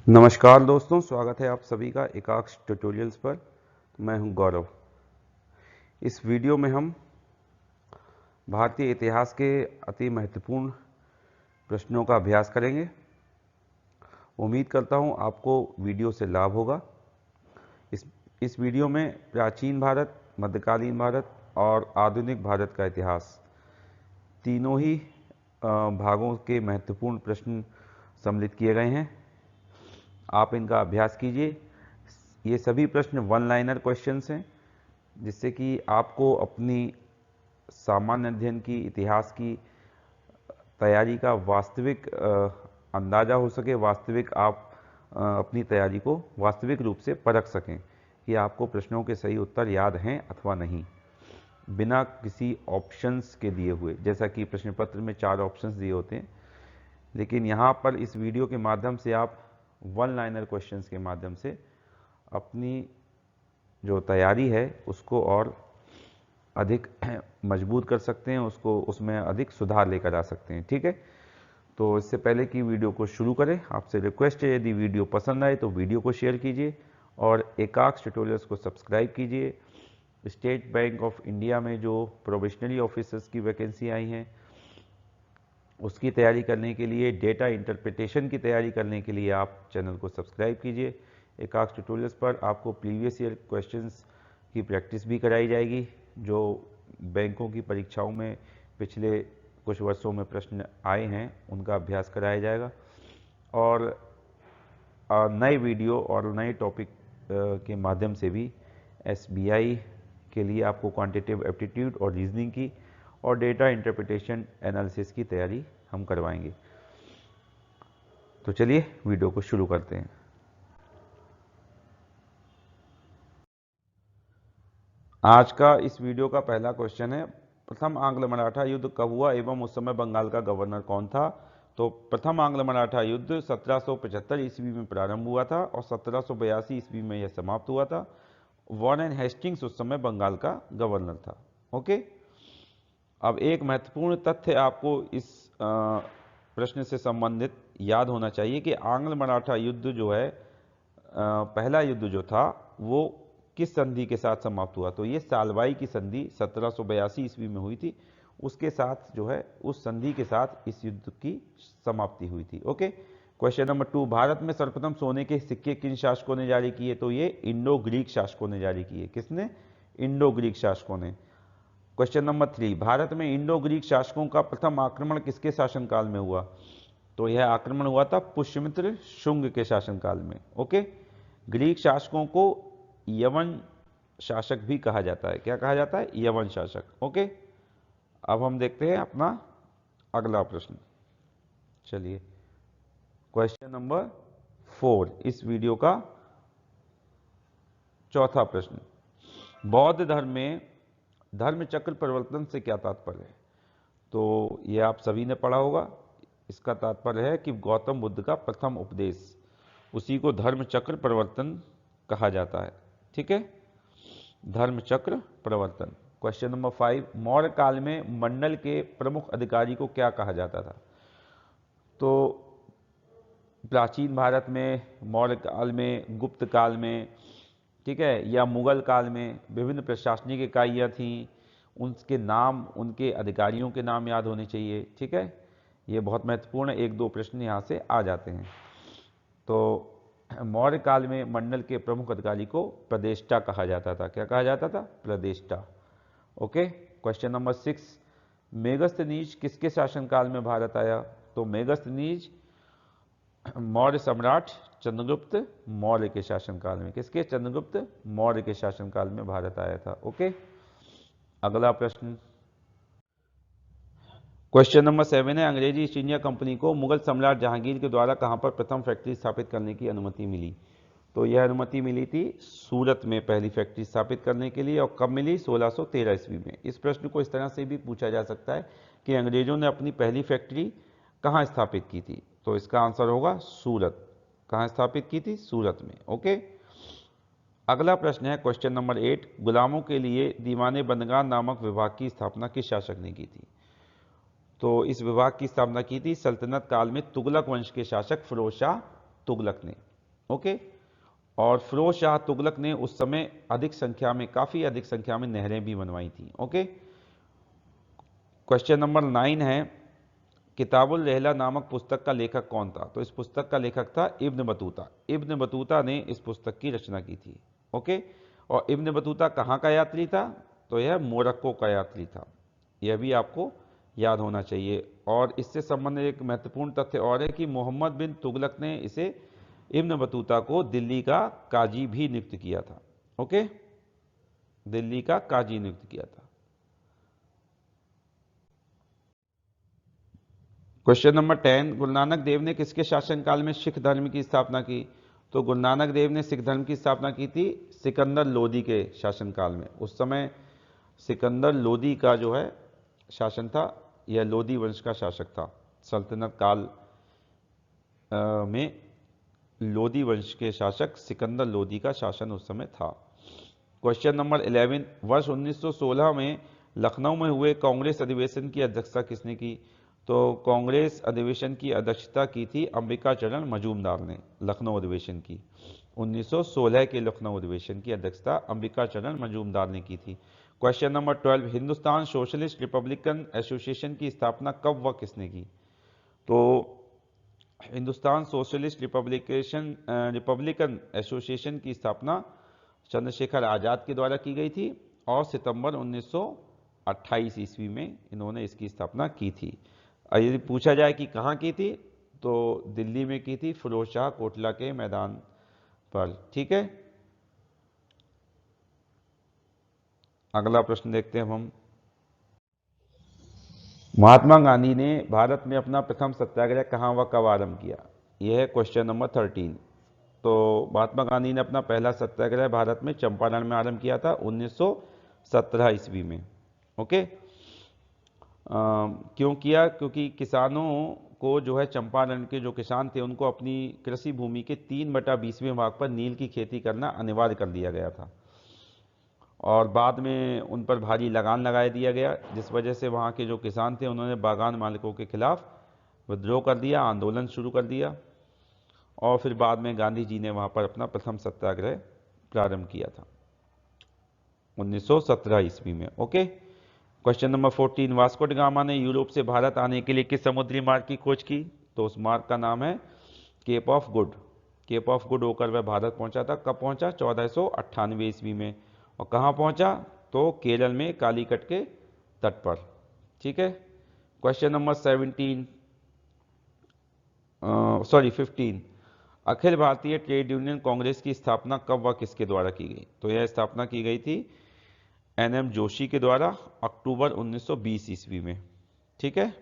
नमस्कार दोस्तों, स्वागत है आप सभी का एकाक्ष ट्यूटोरियल्स पर। मैं हूं गौरव। इस वीडियो में हम भारतीय इतिहास के अति महत्वपूर्ण प्रश्नों का अभ्यास करेंगे। उम्मीद करता हूं आपको वीडियो से लाभ होगा। इस वीडियो में प्राचीन भारत, मध्यकालीन भारत और आधुनिक भारत का इतिहास तीनों ही भागों के महत्वपूर्ण प्रश्न सम्मिलित किए गए हैं। आप इनका अभ्यास कीजिए। ये सभी प्रश्न वन लाइनर क्वेश्चंस हैं, जिससे कि आपको अपनी सामान्य अध्ययन की, इतिहास की तैयारी का वास्तविक अंदाज़ा हो सके, वास्तविक आप अपनी तैयारी को वास्तविक रूप से परख सकें कि आपको प्रश्नों के सही उत्तर याद हैं अथवा नहीं, बिना किसी ऑप्शंस के दिए हुए। जैसा कि प्रश्न पत्र में 4 ऑप्शंस दिए होते हैं, लेकिन यहाँ पर इस वीडियो के माध्यम से आप वन लाइनर क्वेश्चंस के माध्यम से अपनी जो तैयारी है उसको और अधिक मजबूत कर सकते हैं, उसमें अधिक सुधार लेकर आ सकते हैं। ठीक है, तो इससे पहले कि वीडियो को शुरू करें, आपसे रिक्वेस्ट है, यदि वीडियो पसंद आए तो वीडियो को शेयर कीजिए और एकाक्ष ट्यूटोरियल्स को सब्सक्राइब कीजिए। स्टेट बैंक ऑफ इंडिया में जो प्रोबेशनरी ऑफिसर्स की वैकेंसी आई हैं, उसकी तैयारी करने के लिए, डेटा इंटरप्रिटेशन की तैयारी करने के लिए आप चैनल को सब्सक्राइब कीजिए। एकाक्ष ट्यूटोरियल्स पर आपको प्रीवियस ईयर क्वेश्चंस की प्रैक्टिस भी कराई जाएगी, जो बैंकों की परीक्षाओं में पिछले कुछ वर्षों में प्रश्न आए हैं उनका अभ्यास कराया जाएगा। और नए वीडियो और नए टॉपिक के माध्यम से भी SBI के लिए आपको क्वांटिटेटिव एप्टीट्यूड और रीजनिंग की और डेटा इंटरप्रिटेशन एनालिसिस की तैयारी हम करवाएंगे। तो चलिए वीडियो को शुरू करते हैं। आज का इस वीडियो का पहला क्वेश्चन है, प्रथम आंग्ल मराठा युद्ध कब हुआ एवं उस समय बंगाल का गवर्नर कौन था? तो प्रथम आंग्ल मराठा युद्ध 1775 ईस्वी में प्रारंभ हुआ था और 1782 ईस्वी में यह समाप्त हुआ था। वॉरेन हेस्टिंग्स उस समय बंगाल का गवर्नर था। ओके, अब एक महत्वपूर्ण तथ्य आपको इस प्रश्न से संबंधित याद होना चाहिए कि आंग्ल मराठा युद्ध जो है, पहला युद्ध जो था वो किस संधि के साथ समाप्त हुआ? तो ये सालबाई की संधि 1782 ईस्वी में हुई थी। उसके साथ जो है, उस संधि के साथ इस युद्ध की समाप्ति हुई थी। ओके, क्वेश्चन नंबर 2, भारत में सर्वप्रथम सोने के सिक्के किन शासकों ने जारी किए? तो ये इंडो ग्रीक शासकों ने जारी किए। किसने? इंडो ग्रीक शासकों ने। क्वेश्चन नंबर 3, भारत में इंडो ग्रीक शासकों का प्रथम आक्रमण किसके शासनकाल में हुआ? तो यह आक्रमण हुआ था पुष्यमित्र शुंग के शासनकाल में। ओके, ग्रीक शासकों को यवन शासक भी कहा जाता है। क्या कहा जाता है? यवन शासक। ओके, अब हम देखते हैं अपना अगला प्रश्न। चलिए, क्वेश्चन नंबर 4, इस वीडियो का चौथा प्रश्न, बौद्ध धर्म में धर्म चक्र परिवर्तन से क्या तात्पर्य है? तो ये आप सभी ने पढ़ा होगा। इसका तात्पर्य है कि गौतम बुद्ध का प्रथम उपदेश, उसी को धर्म चक्र परिवर्तन कहा जाता है। ठीक है, धर्म चक्र परिवर्तन। क्वेश्चन नंबर 5, मौर्य काल में मंडल के प्रमुख अधिकारी को क्या कहा जाता था? तो प्राचीन भारत में, मौर्य काल में, गुप्त काल में, ठीक है, या मुगल काल में विभिन्न प्रशासनिक इकाइयाँ थीं। उनके नाम, उनके अधिकारियों के नाम याद होने चाहिए। ठीक है, ये बहुत महत्वपूर्ण है, 1-2 प्रश्न यहाँ से आ जाते हैं। तो मौर्य काल में मंडल के प्रमुख अधिकारी को प्रदेष्टा कहा जाता था। क्या कहा जाता था? प्रदेष्टा। ओके, क्वेश्चन नंबर 6, मेगस्थनीज किसके शासनकाल में भारत आया? तो मेगस्थनीज मौर्य सम्राट चंद्रगुप्त मौर्य के शासनकाल में। किसके? चंद्रगुप्त मौर्य के शासनकाल में भारत आया था। ओके, अगला प्रश्न, क्वेश्चन नंबर 7 है, अंग्रेजी ईस्ट इंडिया कंपनी को मुगल सम्राट जहांगीर के द्वारा कहां पर प्रथम फैक्ट्री स्थापित करने की अनुमति मिली? तो यह अनुमति मिली थी सूरत में पहली फैक्ट्री स्थापित करने के लिए। और कब मिली? 1613 ईस्वी में। इस प्रश्न को इस तरह से भी पूछा जा सकता है कि अंग्रेजों ने अपनी पहली फैक्ट्री कहाँ स्थापित की थी? तो इसका आंसर होगा सूरत। कहाँ स्थापित की थी? सूरत में। ओके, अगला प्रश्न है क्वेश्चन नंबर 8, गुलामों के लिए दीवाने बंदगान नामक विभाग की स्थापना किस शासक ने की थी? तो इस विभाग की स्थापना की थी सल्तनत काल में तुगलक वंश के शासक फिरोज शाह तुगलक ने। ओके। और फिरोज शाह तुगलक ने उस समय अधिक संख्या में, काफी अधिक संख्या में नहरें भी बनवाई थी। ओके। क्वेश्चन नंबर 9 है, किताबुल रहला नामक पुस्तक का लेखक कौन था? तो इस पुस्तक का लेखक था इब्न बतूता। इब्न बतूता ने इस पुस्तक की रचना की थी। ओके। और इब्न बतूता कहाँ का यात्री था? तो यह मोरक्को का यात्री था। यह भी आपको याद होना चाहिए। और इससे संबंधित एक महत्वपूर्ण तथ्य और है कि मोहम्मद बिन तुगलक ने इसे, इब्न बतूता को, दिल्ली का काजी भी नियुक्त किया था। ओके, दिल्ली का काजी नियुक्त किया था। क्वेश्चन नंबर 10, गुरु नानक देव ने किसके शासनकाल में सिख धर्म की स्थापना की? तो गुरु नानक देव ने सिख धर्म की स्थापना की थी सिकंदर लोदी के शासनकाल में। उस समय सिकंदर लोदी का जो है शासन था, यह लोदी वंश का शासक था। सल्तनत काल में लोदी वंश के शासक सिकंदर लोदी का शासन उस समय था। क्वेश्चन नंबर 11, वर्ष 1916 में लखनऊ में हुए कांग्रेस अधिवेशन की अध्यक्षता किसने की? तो कांग्रेस अधिवेशन की अध्यक्षता की थी अंबिका चरण मजूमदार ने। लखनऊ अधिवेशन की, 1916 के लखनऊ अधिवेशन की अध्यक्षता अंबिका चरण मजूमदार ने की थी। Question number 12, Hindustan socialist Republican association की स्थापना कब व किसने की? तो हिंदुस्तान सोशलिस्ट रिपब्लिकन एसोसिएशन की स्थापना चंद्रशेखर आज़ाद के द्वारा की गई थी और सितंबर 1928 ईस्वी में इन्होंने इसकी स्थापना की थी। यदि पूछा जाए कि कहाँ की थी, तो दिल्ली में की थी, फिरोज शाह कोटला के मैदान पर। ठीक है, अगला प्रश्न देखते हैं हम। महात्मा गांधी ने भारत में अपना प्रथम सत्याग्रह कहाँ व कब आरंभ किया? यह है क्वेश्चन नंबर 13। तो महात्मा गांधी ने अपना पहला सत्याग्रह भारत में चंपारण में आरंभ किया था 1917 ईस्वी में। ओके। क्यों किया? क्योंकि किसानों को जो है, चंपारण के जो किसान थे, उनको अपनी कृषि भूमि के 3/20वें भाग पर नील की खेती करना अनिवार्य कर दिया गया था और बाद में उन पर भारी लगान लगा दिया गया, जिस वजह से वहाँ के जो किसान थे उन्होंने बागान मालिकों के खिलाफ विद्रोह कर दिया, आंदोलन शुरू कर दिया और फिर बाद में गांधी जी ने वहाँ पर अपना प्रथम सत्याग्रह प्रारंभ किया था 1917 ईस्वी में। Okay. Question number 14, Vasco D gamma ने यूरोप से भारत आने के लिए किस समुद्री मार्ग की खोज की? तो उस मार्ग का नाम है Cape of Good. Cape of Good होकर वह भारत पहुंचा था। कब पहुंचा? 1498 ईस्वी में। और कहाँ पहुंचा? तो केरल में कालीकट के तट पर। ठीक है। Question number 15, Akhil Bharatiya trade union Congress की स्थापना कब व किसके द्वारा की गई? तो यह स्थापना की गई थी एनएम जोशी के द्वारा अक्टूबर 1920 ईस्वी में। ठीक है।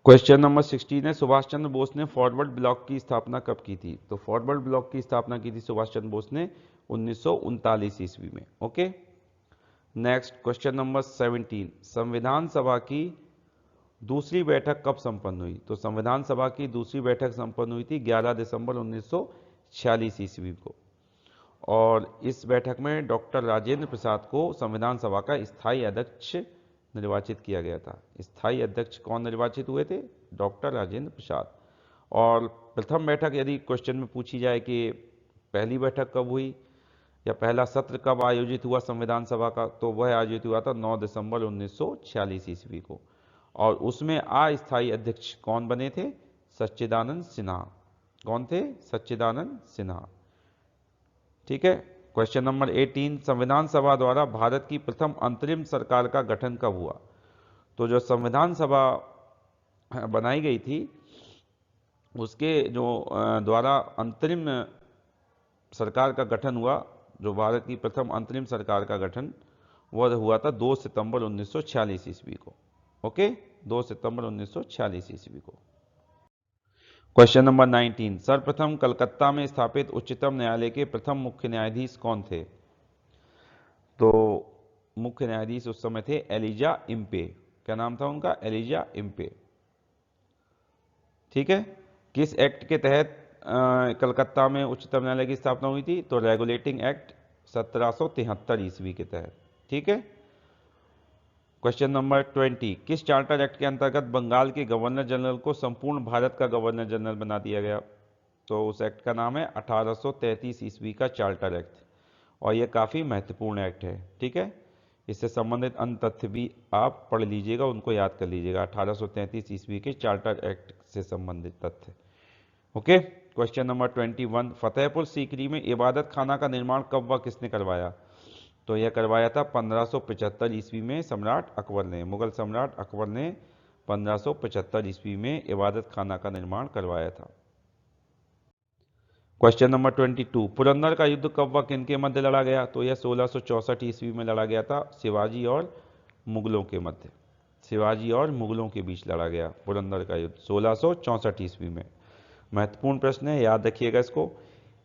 क्वेश्चन नंबर 16 है, सुभाष चंद्र बोस ने फॉरवर्ड ब्लॉक की स्थापना कब की थी? तो फॉरवर्ड ब्लॉक की स्थापना की थी सुभाष चंद्र बोस ने 1939 ईस्वी में। ओके। नेक्स्ट क्वेश्चन नंबर 17, संविधान सभा की दूसरी बैठक कब संपन्न हुई? तो संविधान सभा की दूसरी बैठक संपन्न हुई थी 11 दिसंबर 1946 ईस्वी को और इस बैठक में डॉक्टर राजेंद्र प्रसाद को संविधान सभा का स्थायी अध्यक्ष निर्वाचित किया गया था। स्थायी अध्यक्ष कौन निर्वाचित हुए थे? डॉक्टर राजेंद्र प्रसाद। और प्रथम बैठक यदि क्वेश्चन में पूछी जाए कि पहली बैठक कब हुई या पहला सत्र कब आयोजित हुआ संविधान सभा का, तो वह आयोजित हुआ था 9 दिसंबर 1946 ईस्वी को और उसमें अस्थायी अध्यक्ष कौन बने थे? सच्चिदानंद सिन्हा। कौन थे? सच्चिदानंद सिन्हा। ठीक है। क्वेश्चन नंबर 18, संविधान सभा द्वारा भारत की प्रथम अंतरिम सरकार का गठन कब हुआ? तो जो संविधान सभा बनाई गई थी उसके जो द्वारा अंतरिम सरकार का गठन हुआ, जो भारत की प्रथम अंतरिम सरकार का गठन वह हुआ था 2 सितंबर 1946 ईस्वी को। ओके, 2 सितंबर 1946 ईस्वी को। क्वेश्चन नंबर 19, सर्वप्रथम कलकत्ता में स्थापित उच्चतम न्यायालय के प्रथम मुख्य न्यायाधीश कौन थे? तो मुख्य न्यायाधीश उस समय थे एलिजा इम्पे। क्या नाम था उनका? Elijah Impey. ठीक है। किस एक्ट के तहत कलकत्ता में उच्चतम न्यायालय की स्थापना हुई थी? तो रेगुलेटिंग एक्ट 1773 ईस्वी के तहत। ठीक है। क्वेश्चन नंबर 20, किस चार्टर एक्ट के अंतर्गत बंगाल के गवर्नर जनरल को संपूर्ण भारत का गवर्नर जनरल बना दिया गया? तो उस एक्ट का नाम है 1833 ईस्वी का चार्टर एक्ट, और यह काफ़ी महत्वपूर्ण एक्ट है। ठीक है, इससे संबंधित अन्य तथ्य भी आप पढ़ लीजिएगा, उनको याद कर लीजिएगा। 1833 ईस्वी के चार्टर एक्ट से संबंधित तथ्य। Okay, question number 21, Fatehpur Sikri में इबादत खाना का निर्माण कब व किसने करवाया? तो यह करवाया था 1575 ईस्वी में सम्राट अकबर ने। मुगल सम्राट अकबर ने 1575 ईस्वी में इबादत खाना का निर्माण करवाया था। क्वेश्चन नंबर 22, पुरंदर का युद्ध कब व किन के मध्य लड़ा गया? तो यह 1664 ईस्वी में लड़ा गया था, शिवाजी और मुगलों के मध्य। शिवाजी और मुगलों के बीच लड़ा गया पुरंदर का युद्ध 1664 ईस्वी में। महत्वपूर्ण प्रश्न है, याद रखिएगा इसको।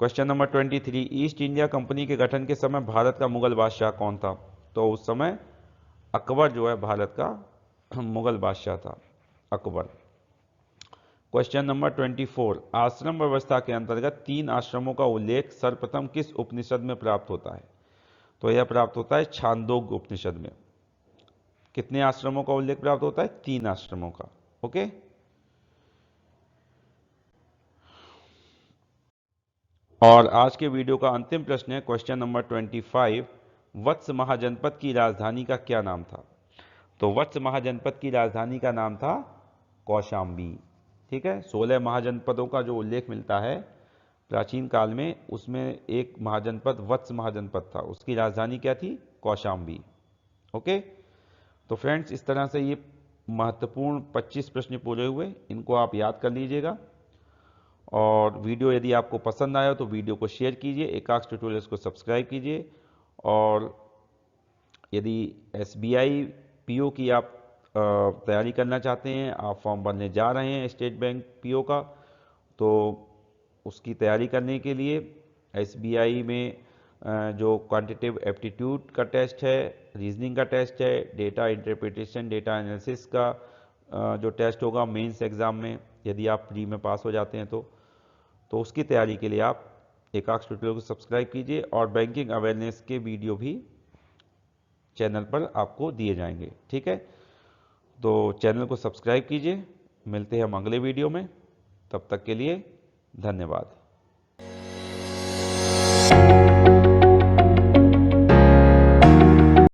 Question number 23, east India company के गठन के समय भारत का मुगल बादशाह कौन था? तो उस समय अकबर जो है भारत का मुगल बादशाह था, अकबर। क्वेश्चन नंबर 24, आश्रम व्यवस्था के अंतर्गत 3 आश्रमों का उल्लेख सर्वप्रथम किस उपनिषद में प्राप्त होता है? तो यह प्राप्त होता है छांदोग्य उपनिषद में। कितने आश्रमों का उल्लेख प्राप्त होता है? 3 आश्रमों का। ओके, और आज के वीडियो का अंतिम प्रश्न है क्वेश्चन नंबर 25, वत्स महाजनपद की राजधानी का क्या नाम था? तो वत्स महाजनपद की राजधानी का नाम था कौशाम्बी। ठीक है, 16 महाजनपदों का जो उल्लेख मिलता है प्राचीन काल में, उसमें एक महाजनपद वत्स महाजनपद था, उसकी राजधानी क्या थी? कौशाम्बी। ओके, तो फ्रेंड्स, इस तरह से ये महत्वपूर्ण 25 प्रश्न पूरे हुए, इनको आप याद कर लीजिएगा। और वीडियो यदि आपको पसंद आया तो वीडियो को शेयर कीजिए, एकाक्ष ट्यूटोरियल्स को सब्सक्राइब कीजिए। और यदि SBI PO की आप तैयारी करना चाहते हैं, आप फॉर्म भरने जा रहे हैं स्टेट बैंक PO का, तो उसकी तैयारी करने के लिए SBI में जो क्वांटिटेटिव एप्टीट्यूड का टेस्ट है, रीजनिंग का टेस्ट है, डेटा इंटरप्रिटेशन, डेटा एनालिसिस का जो टेस्ट होगा मेंस एग्जाम में, यदि आप प्री में पास हो जाते हैं तो उसकी तैयारी के लिए आप एकाक्ष ट्यूटोरियल को सब्सक्राइब कीजिए। और बैंकिंग अवेयरनेस के वीडियो भी चैनल पर आपको दिए जाएंगे। ठीक है, तो चैनल को सब्सक्राइब कीजिए। मिलते हैं हम अगले वीडियो में, तब तक के लिए धन्यवाद।